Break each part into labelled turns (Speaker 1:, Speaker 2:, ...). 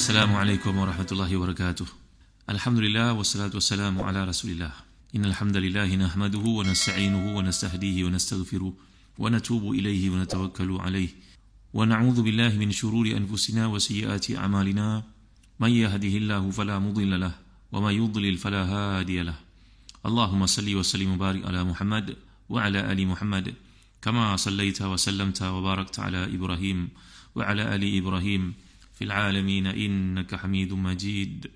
Speaker 1: Assalamualaikum warahmatullahi wabarakatuh. Alhamdulillah wassalatu wassalamu ala Rasulillah. Innal hamdalillahi nahmaduhu wa nasta'inuhu wa nastahdihi wa nastaghfiruh wa natubu ilayhi wa natawakkalu alayhi wa na'udzu billahi min shururi anfusina wa sayyiati a'malina. May yahdihillahu fala mudilla lahu wa may yudlil fala hadiya lahu. Allahumma salli wa sallim wa barik ala Muhammad wa ala ali Muhammad kama sallaita wa sallamta wa barakta ala Ibrahim wa ala ali Ibrahim fil alamin innaka Hamidum Majid.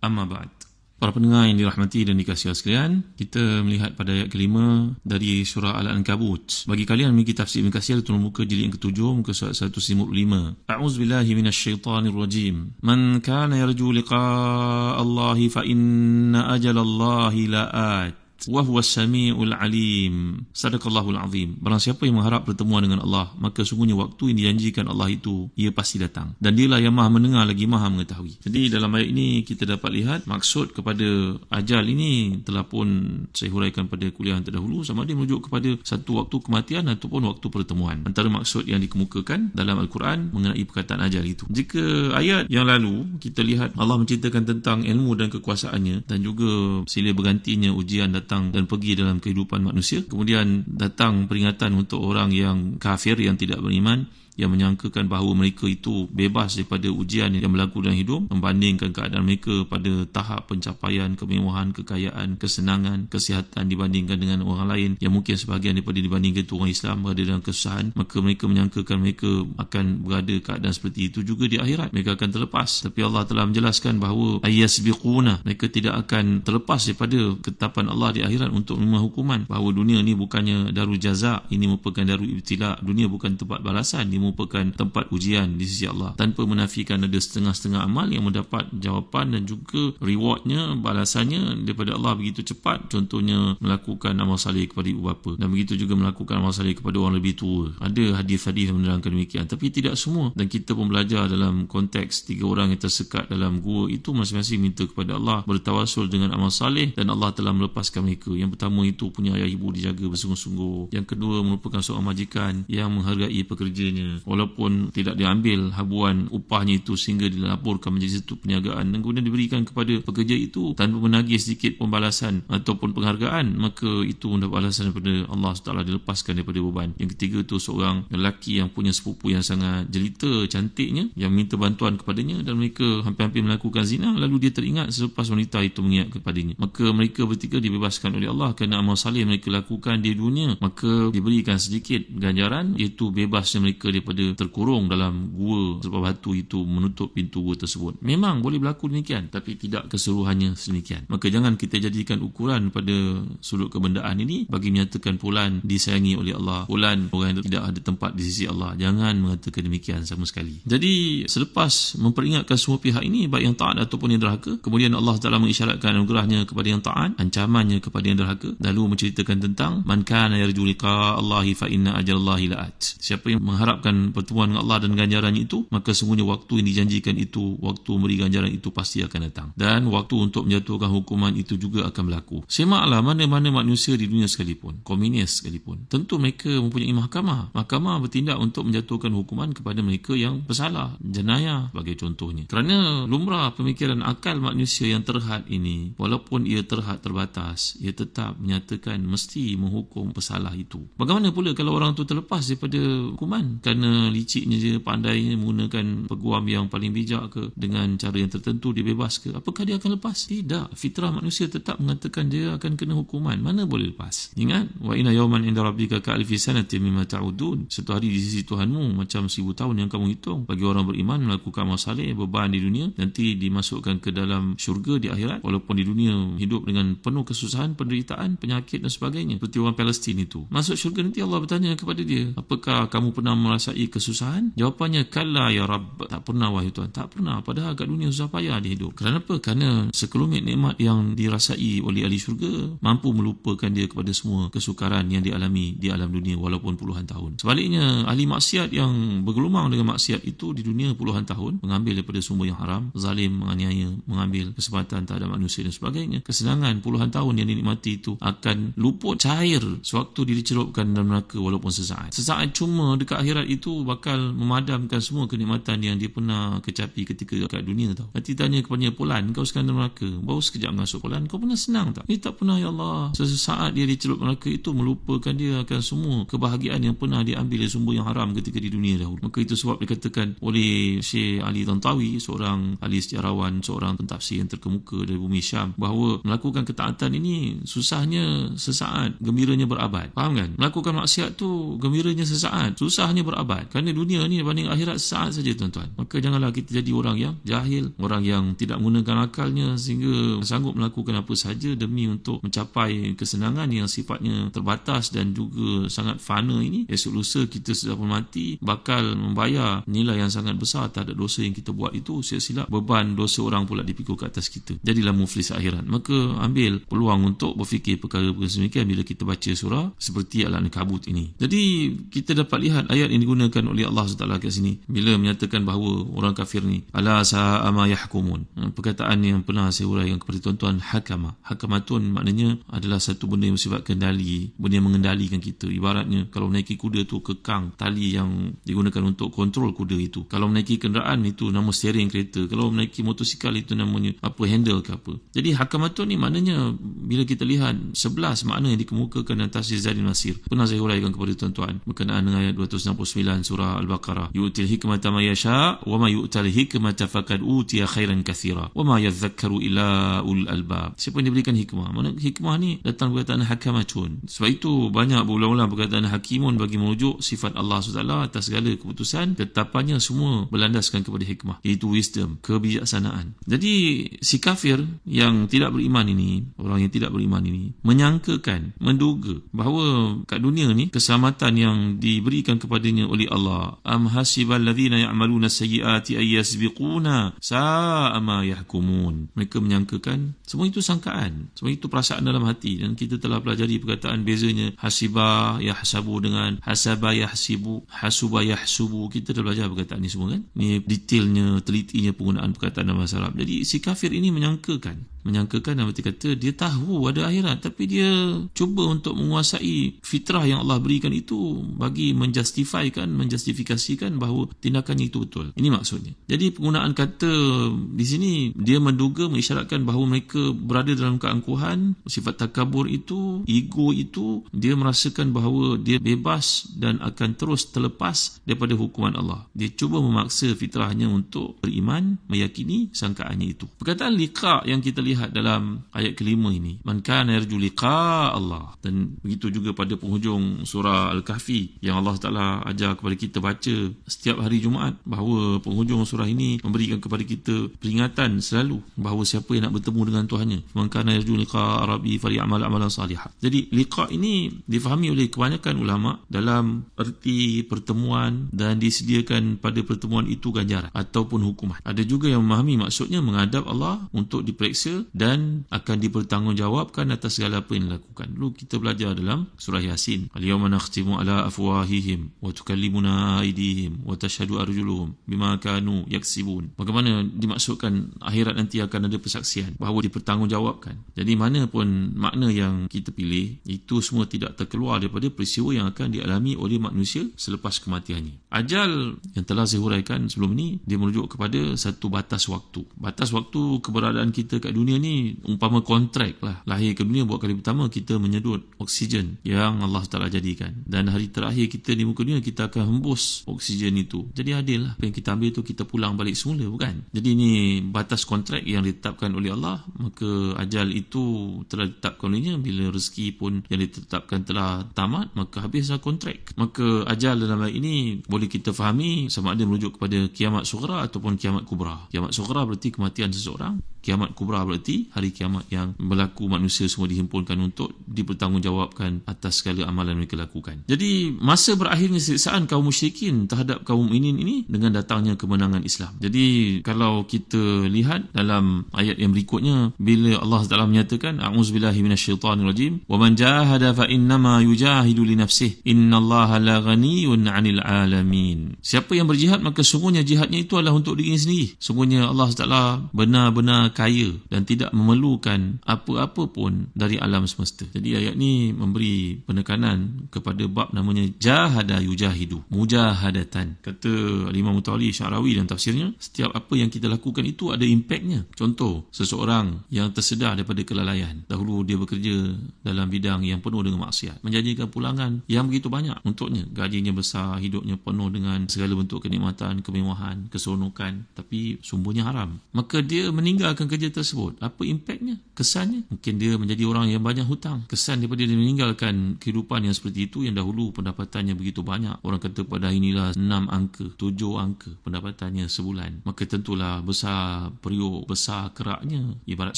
Speaker 1: Amma ba'd. Para pendengar yang dirahmati dan dikasihi sekalian, kita melihat pada ayat kelima dari surah Al-Ankabut. Bagi kalian yang memiliki tafsir Ibn Katsir, turun muka jilid yang ke-7, muka surat 155. A'udzubillahi minasyaitonirrajim. Man kana yarju liqa'a Allahi fa inna ajalallahi la'at. Wa huwas samiul alim. Sadaqallahul azim. Barang siapa yang mengharap pertemuan dengan Allah, maka sungguhnya waktu yang dijanjikan Allah itu ia pasti datang, dan dialah yang Maha mendengar lagi Maha mengetahui. Jadi dalam ayat ini kita dapat lihat maksud kepada ajal ini telah pun saya huraikan pada kuliah yang terdahulu, sama ada merujuk kepada satu waktu kematian ataupun waktu pertemuan. Antara maksud yang dikemukakan dalam Al-Quran mengenai perkataan ajal itu. Jika ayat yang lalu kita lihat Allah menceritakan tentang ilmu dan kekuasaannya, dan juga silih bergantinya ujian datang dan pergi dalam kehidupan manusia. Kemudian datang peringatan untuk orang yang kafir, yang tidak beriman, yang menyangkakan bahawa mereka itu bebas daripada ujian yang berlaku dalam hidup, membandingkan keadaan mereka pada tahap pencapaian kemewahan, kekayaan, kesenangan, kesihatan dibandingkan dengan orang lain yang mungkin sebahagian daripada dibandingkan itu orang Islam berada dalam kesusahan. Maka mereka menyangkakan mereka akan berada keadaan seperti itu juga di akhirat, mereka akan terlepas. Tapi Allah telah menjelaskan bahawa ayyasbiquna, mereka tidak akan terlepas daripada ketetapan Allah di akhirat untuk menerima hukuman. Bahawa dunia ni bukannya darul jaza, ini merupakan darul ibtila. Dunia bukan tempat balasan, ini merupakan tempat ujian di sisi Allah, tanpa menafikan ada setengah-setengah amal yang mendapat jawapan dan juga rewardnya, balasannya daripada Allah begitu cepat. Contohnya melakukan amal saleh kepada ibu bapa, dan begitu juga melakukan amal saleh kepada orang lebih tua. Ada hadis-hadis yang menerangkan demikian, tapi tidak semua. Dan kita pun belajar dalam konteks 3 orang yang tersekat dalam gua itu, masing-masing minta kepada Allah, bertawasul dengan amal saleh, dan Allah telah melepaskan mereka. Yang pertama itu punya ayah ibu dijaga bersungguh-sungguh. Yang kedua merupakan seorang majikan yang menghargai pekerjanya, walaupun tidak diambil habuan upahnya itu sehingga dilaporkan menjadi satu perniagaan, dan kemudian diberikan kepada pekerja itu tanpa menagih sedikit pembalasan ataupun penghargaan, maka itu mendapat balasan daripada Allah SWT, dilepaskan daripada beban. Yang ketiga itu seorang lelaki yang punya sepupu yang sangat jelita cantiknya, yang minta bantuan kepadanya, dan mereka hampir-hampir melakukan zina, lalu dia teringat selepas wanita itu mengingat kepadanya. Maka mereka bertiga dibebaskan oleh Allah kerana amal saleh mereka lakukan di dunia. Maka diberikan sedikit ganjaran, iaitu bebasnya mereka daripada terkurung dalam gua sebab batu itu menutup pintu gua tersebut. Memang boleh berlaku demikian, tapi tidak keseluruhannya sedemikian. Maka jangan kita jadikan ukuran pada sudut kebendaan ini bagi menyatakan fulan disayangi oleh Allah, fulan orang yang tidak ada tempat di sisi Allah. Jangan mengatakan demikian sama sekali. Jadi selepas memperingatkan semua pihak ini, baik yang taat ataupun yang derhaka, kemudian Allah Taala mengisyaratkan anugerahnya kepada yang taat, ancamannya kepada yang derhaka, lalu menceritakan tentang man kana yarju liqa Allahi fa inna ajalallahi la'at. Siapa yang mengharapkan pertemuan dengan Allah dan ganjarannya itu, maka sungguhnya waktu yang dijanjikan itu, waktu memberi ganjaran itu pasti akan datang, dan waktu untuk menjatuhkan hukuman itu juga akan berlaku. Semaklah mana-mana manusia di dunia sekalipun, komunis sekalipun, tentu mereka mempunyai mahkamah bertindak untuk menjatuhkan hukuman kepada mereka yang bersalah, jenayah sebagai contohnya. Kerana lumrah pemikiran akal manusia yang terhad ini, walaupun ia terhad terbatas, ia tetap menyatakan mesti menghukum pesalah itu. Bagaimana pula kalau orang itu terlepas daripada hukuman kerana liciknya je, pandainya menggunakan peguam yang paling bijak ke, dengan cara yang tertentu dia bebas ke, apakah dia akan lepas? Tidak. Fitrah manusia tetap mengatakan dia akan kena hukuman. Mana boleh lepas? Ingat, wa inna yawman inda rabbika ka'alfi sanatin mimma ta'udun. Satu hari di sisi Tuhanmu macam 1000 tahun yang kamu hitung. Bagi orang beriman melakukan amal saleh, beban di dunia, nanti dimasukkan ke dalam syurga di akhirat, walaupun di dunia hidup dengan penuh kesusahan, penderitaan, penyakit dan sebagainya, seperti orang Palestin itu. Masuk syurga nanti Allah bertanya kepada dia, apakah kamu pernah merasai kesusahan? Jawapannya, kalla ya Rabb, tak pernah wahai Tuhan, tak pernah. Padahal kat dunia susah payah dia hidup. Kenapa? Kerana sekelumit nikmat yang dirasai oleh ahli syurga mampu melupakan dia kepada semua kesukaran yang dialami di alam dunia walaupun puluhan tahun. Sebaliknya, ahli maksiat yang bergelumang dengan maksiat itu di dunia puluhan tahun, mengambil daripada sumber yang haram, zalim, menganiaya, mengambil kesempatan terhadap manusia dan sebagainya, kesenangan puluhan tahun yang dinikmati itu akan luput, cair sewaktu dia dicelupkan dalam neraka walaupun sesaat. Sesaat cuma dekat akhirat itu itu bakal memadamkan semua kenikmatan yang dia pernah kecapi ketika kat dunia tau. Nanti tanya kepada Polan, kau sekarang dalam neraka, baru sekejap masuk Polan, kau pernah senang tak? Dia tak pernah, ya Allah. Sesaat dia dicelup neraka itu melupakan dia akan semua kebahagiaan yang pernah dia ambil dari sumber yang haram ketika di dunia dahulu. Maka itu sebab dikatakan oleh Syekh Ali Tantawi, seorang ahli sejarawan, seorang pentafsir yang terkemuka dari bumi Syam, bahawa melakukan ketaatan ini susahnya sesaat, gembiranya berabad. Faham kan? Melakukan maksiat tu gembiranya sesaat, susahnya berabad. Kerana dunia ni banding akhirat sesaat saja tuan-tuan. Maka janganlah kita jadi orang yang jahil, orang yang tidak menggunakan akalnya sehingga sanggup melakukan apa sahaja demi untuk mencapai kesenangan yang sifatnya terbatas dan juga sangat fana ini. Esok lusa kita sudah pun mati, bakal membayar nilai yang sangat besar terhadap dosa yang kita buat itu. Silap-silap beban dosa orang pula dipikul ke atas kita. Jadilah muflis akhirat. Maka ambil peluang untuk berfikir perkara-perkara sedemikian bila kita baca surah seperti Al-Ankabut ini. Jadi kita dapat lihat ayat yang digunakan oleh Allah SWT kat sini bila menyatakan bahawa orang kafir ni ala sa'a ma yahkumun. Perkataan yang pernah saya uraikan kepada tuan-tuan, hakama. Hakamatun maknanya adalah satu benda yang bersifat kendali, benda yang mengendalikan kita. Ibaratnya kalau menaiki kuda tu kekang tali yang digunakan untuk kontrol kuda itu. Kalau menaiki kenderaan itu nama steering kereta. Kalau menaiki motosikal itu namanya apa, handle ke apa. Jadi hakamatun ni maknanya bila kita lihat 11 makna yang dikemukakan dalam tafsir Zadul Masir. Pernah saya uraikan kepada tuan-tuan berkenaan dengan ayat 269 surah Al-Baqarah. Yu'til hikmata ma yasha' wa ma yu'tal hikmata faqad utiya khairan katsira wa ma yadhakkaru illa ulul albab. Siapa yang diberikan hikmah? Mana hikmah ni datang perkataan hakamatun. Sebab itu banyak berulang-ulang perkataan hakimun bagi merujuk sifat Allah SWT atas segala keputusan, tetapannya semua berlandaskan kepada hikmah, iaitu wisdom, kebijaksanaan. Jadi si kafir yang tidak beriman ini, orang yang tidak beriman ini menyangkakan, menduga bahawa kat dunia ni keselamatan yang diberikan kepadanya oleh Allah. Am hasibal ladzina ya'maluna sayyiati ay yasbiquna sa'a ma yahkumun. Mereka menyangkakan, semua itu sangkaan, semua itu perasaan dalam hati. Dan kita telah pelajari perkataan bezanya hasibah yahsabu dengan hasaba yahsibu, hasuba yahsubu. Kita dah belajar perkataan ni semua kan. Ni detailnya, telitinya penggunaan perkataan dalam bahasa Arab. Jadi si kafir ini menyangkakan dalam arti kata dia tahu ada akhirat, tapi dia cuba untuk menguasai fitrah yang Allah berikan itu bagi menjustifikasikan bahawa tindakannya itu betul. Ini maksudnya. Jadi penggunaan kata di sini dia menduga, mengisyaratkan bahawa mereka berada dalam keangkuhan, sifat takabur itu, ego itu, dia merasakan bahawa dia bebas dan akan terus terlepas daripada hukuman Allah. Dia cuba memaksa fitrahnya untuk beriman, meyakini sangkaannya itu. Perkataan liqa yang kita lihat dalam ayat kelima ini, man kana yarju liqa Allah, dan begitu juga pada penghujung surah Al-Kahfi yang Allah Ta'ala ajar kepada kita baca setiap hari Jumaat, bahawa penghujung surah ini memberikan kepada kita peringatan selalu bahawa siapa yang nak bertemu dengan Tuhannya, man kana yarju liqa rabbi falyamal amalan salihah. Jadi liqa ini difahami oleh kebanyakan ulama dalam erti pertemuan dan disediakan pada pertemuan itu ganjaran ataupun hukuman. Ada juga yang memahami maksudnya menghadap Allah untuk diperiksa dan akan dipertanggungjawabkan atas segala apa yang dilakukan. Dulu kita belajar dalam surah Yasin, al-yawma nakhtimu ala afwahihim wa tukallimuna aydihim wa tashhadu arjuluhum bima kanu yaksibun. Bagaimana dimaksudkan akhirat nanti akan ada persaksian, bahawa dipertanggungjawabkan. Jadi mana pun makna yang kita pilih, itu semua tidak terkeluar daripada peristiwa yang akan dialami oleh manusia selepas kematiannya. Ajal yang telah saya huraikan sebelum ini, dia merujuk kepada satu batas waktu. Batas waktu keberadaan kita kat dunia ni umpama kontrak lah. Lahir ke dunia buat kali pertama, kita menyedut oksigen yang Allah Ta'ala jadikan, dan hari terakhir kita di muka dunia kita akan hembus oksigen itu. Jadi adil lah, apa yang kita ambil tu kita pulang balik semula, bukan? Jadi ini batas kontrak yang ditetapkan oleh Allah. Maka ajal itu telah ditetapkan olehnya. Bila rezeki pun yang ditetapkan telah tamat, maka habislah kontrak. Maka ajal dalam hal ini boleh kita fahami sama ada merujuk kepada kiamat sughra ataupun kiamat kubra. Kiamat sughra berarti kematian seseorang, kiamat kubra berarti hari kiamat yang berlaku, manusia semua dihimpunkan untuk dipertanggungjawabkan atas segala amalan mereka lakukan. Jadi masa berakhirnya siksaan kaum musyrikin terhadap kaum mukminin ini dengan datangnya kemenangan Islam. Jadi kalau kita lihat dalam ayat yang berikutnya, bila Allah Taala menyatakan a'udzubillahi minasyaitonirrajim wa man jahada fa innama yujahidu li nafsihi innallaha la ghaniyyun 'anil 'alamin. Siapa yang berjihad maka sungguhnya jihadnya itu adalah untuk dirinya sendiri. Sungguhnya Allah Taala benar-benar kaya dan tidak memerlukan apa-apa pun dari alam semesta. Jadi ayat ni memberi penekanan kepada bab namanya jahada yujahidu, mujahadatan. Kata Imam Mutawalli Sya'rawi dalam tafsirnya, setiap apa yang kita lakukan itu ada impaknya. Contoh, seseorang yang tersedar daripada kelalaian, dahulu dia bekerja dalam bidang yang penuh dengan maksiat, menjanjikan pulangan yang begitu banyak untuknya, gajinya besar, hidupnya penuh dengan segala bentuk kenikmatan, kemewahan, keseronokan, tapi sumbernya haram. Maka dia meninggalkan kerja tersebut. Apa impaknya? Kesannya? Mungkin dia menjadi orang yang banyak hutang. Kesan daripada dia meninggalkan kehidupan yang seperti itu, yang dahulu pendapatannya begitu banyak. Orang kata pada inilah 6 angka, 7 angka pendapatannya sebulan. Maka tentulah besar periuk, besar keraknya. Ibarat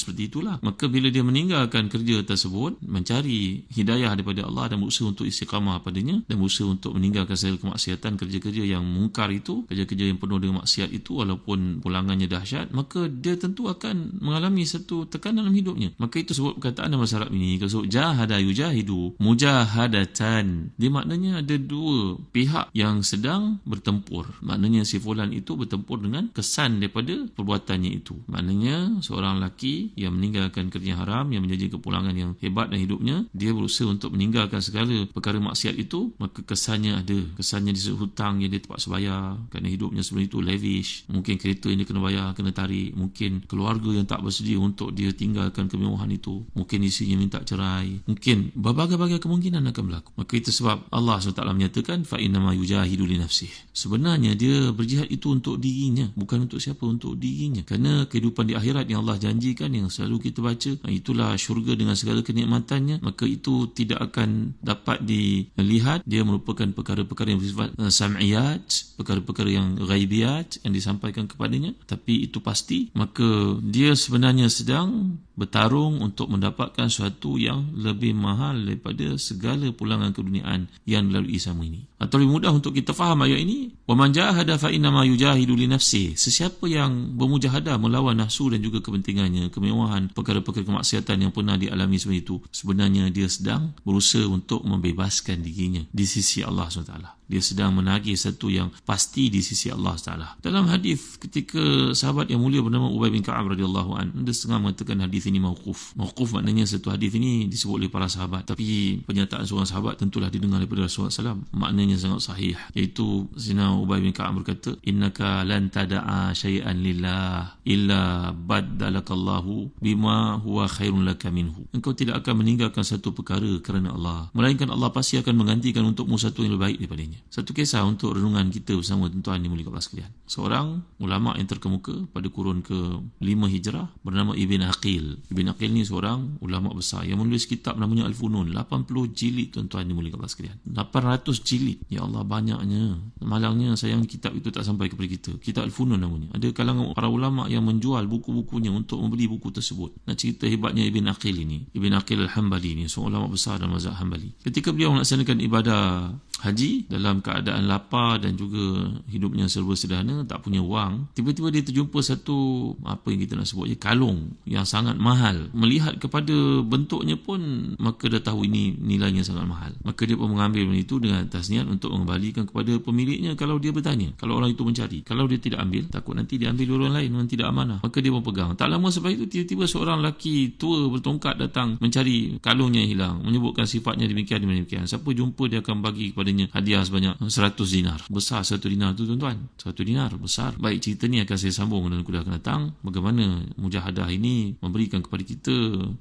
Speaker 1: seperti itulah. Maka bila dia meninggalkan kerja tersebut, mencari hidayah daripada Allah dan berusaha untuk istiqamah padanya, dan berusaha untuk meninggalkan segala kemaksiatan, kerja-kerja yang mungkar itu, kerja-kerja yang penuh dengan maksiat itu, walaupun pulangannya dahsyat, maka dia tentu akan mengalami satu tekanan dalam hidupnya. Maka itu sebut perkataan dalam bahasa Arab ini, kalau sebut jahada yujahidu mujahadatan, dia maknanya ada dua pihak yang sedang bertempur. Maknanya si fulan itu bertempur dengan kesan daripada perbuatannya itu. Maknanya seorang lelaki yang meninggalkan kerja haram, yang menjanji kepulangan yang hebat dalam hidupnya, dia berusaha untuk meninggalkan segala perkara maksiat itu, maka kesannya ada. Kesannya dia hutang yang dia terpaksa bayar kerana hidupnya sebelum itu lavish. Mungkin kereta yang dia kena bayar, kena tarik. Mungkin keluarga yang tak bersedia untuk dia tinggalkan kemewahan itu. Mungkin isinya minta cerai. Mungkin berbagai-bagai kemungkinan akan berlaku. Maka itu sebab Allah SWT menyatakan fa innama yujahidu li nafsih. Sebenarnya dia berjihad itu untuk dirinya, bukan untuk siapa, untuk dirinya. Kerana kehidupan di akhirat yang Allah janjikan, yang selalu kita baca, itulah syurga dengan segala kenikmatannya, maka itu tidak akan dapat dilihat. Dia merupakan perkara-perkara yang bersifat sam'iyat, perkara-perkara yang ghaibiyat yang disampaikan kepadanya, tapi itu pasti. Maka dia sebenarnya sedang bertarung untuk mendapatkan sesuatu yang lebih mahal daripada segala pulangan keduniaan yang dilalui sama ini. Atau lebih mudah untuk kita faham ayat ini, wa man jahada fa innama yujahidu li nafsihi. Sesiapa yang bermujahadah melawan nafsu dan juga kepentingannya, kemewahan, perkara-perkara kemaksiatan yang pernah dialami seperti itu, sebenarnya dia sedang berusaha untuk membebaskan dirinya di sisi Allah SWT. Dia sedang menagih satu yang pasti di sisi Allah SWT. Dalam hadis ketika sahabat yang mulia bernama Ubay bin Ka'ab radhiyallahu anhu, dia setengah mengatakan hadis ini mauquf. Mauquf maknanya satu hadis ini disebut oleh para sahabat, tapi pernyataan seorang sahabat tentulah didengar daripada Rasulullah SAW, maknanya sangat sahih, iaitu Sayyidina Ubay bin Ka'ab berkata, innaka lan tada'a syai'an lillah illa baddalakallahu bima huwa khairun laka minhu. Engkau tidak akan meninggalkan satu perkara kerana Allah, melainkan Allah pasti akan menggantikan untukmu satu yang lebih baik daripadanya. Satu kisah untuk renungan kita bersama tuan-tuan yang mulia sekalian. Seorang ulama yang terkemuka pada kurun ke-5 Hijrah bernama Ibn Aqil. Ibn Aqil ni seorang ulama besar yang menulis kitab namanya Al-Funun, 80 jilid tuan-tuan yang mulia sekalian. 800 jilid. Ya Allah, banyaknya. Malangnya sayang kitab itu tak sampai kepada kita. Kitab Al-Funun namanya. Ada kalangan para ulama yang menjual buku-bukunya untuk membeli buku tersebut. Nak cerita hebatnya Ibn Aqil ini. Ibn Aqil Al-Hambali ni seorang ulama besar dalam mazhab Hambali. Ketika beliau melaksanakan ibadah haji dalam keadaan lapar dan juga hidupnya serba sederhana, tak punya wang, tiba-tiba dia terjumpa satu, apa yang kita nak sebut je, kalung yang sangat mahal. Melihat kepada bentuknya pun maka dah tahu ini nilainya sangat mahal. Maka dia pun mengambil itu dengan atas niat untuk mengembalikan kepada pemiliknya kalau dia bertanya, kalau orang itu mencari. Kalau dia tidak ambil, takut nanti dia ambil orang lain yang tidak amanah. Maka dia pun pegang. Tak lama selepas itu tiba-tiba seorang lelaki tua bertongkat datang mencari kalungnya yang hilang, menyebutkan sifatnya demikian. Siapa jumpa dia akan bagi kepadanya hadiah sebanyak 100 dinar. Besar 1 dinar tu tuan-tuan. 1 dinar besar. Baik, cerita ni akan saya sambung dalam kuliah akan datang. Bagaimana mujahadah ini memberikan kepada kita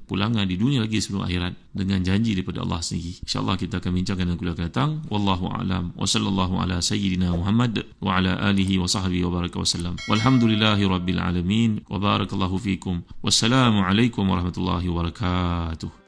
Speaker 1: pulangan di dunia lagi sebelum akhirat dengan janji daripada Allah sendiri. InsyaAllah kita akan bincangkan dalam kuliah akan datang. Wallahu a'lam. Wa sallallahu ala sayyidina Muhammad wa ala alihi wa sahbihi wa baraka wa sallam. Walhamdulillahi rabbil alamin. Wa barakallahu fikum. Wassalamu alaikum warahmatullahi wabarakatuh.